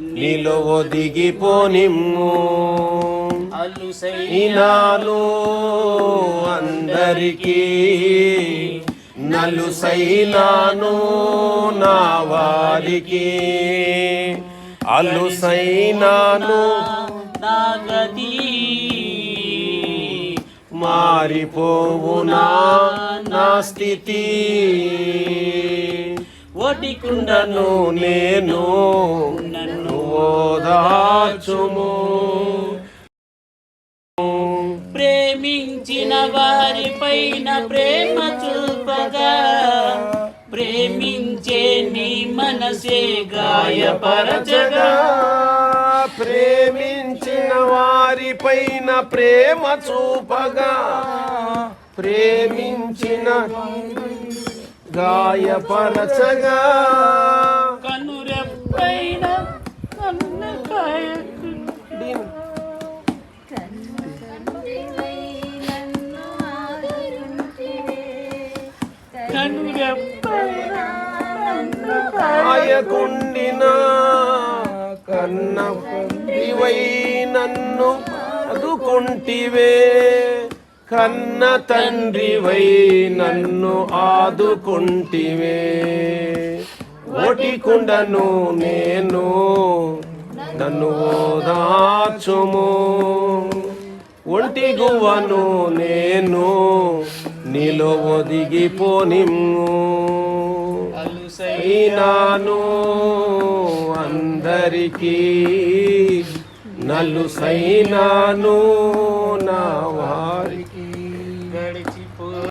నీలో ఒదిగిపోనిమ్ము. అలుసైనాను అందరికీ, నలుసైనాను నా వారికి. అలుసైనాను నా గతి, మారిపోవునా నా స్థితి. ఒటికుండను నేను, నన్ను ఓదార్చుము. ప్రేమించిన వారిపైన ప్రేమ చూపగా, ప్రేమించే నీ మనసే గాయపరచగా. ప్రేమించిన వారిపైన ప్రేమ చూపగా, ప్రేమించిన గాయపరచగా. కనురెప్పైన కాయకుండిన కన్నవై నన్ను ఆదుకుంటివే. కన్న తండ్రివై నన్ను ఆదుకుంటివే. ఒటికుండను నేను, నన్ను ఓదార్చుము. ఒంటి గువ్వను నేను, నీలో ఒదిగిపోనిమ్ము. అలుసైనాను అందరికీ, నలుసైనాను నా వారి.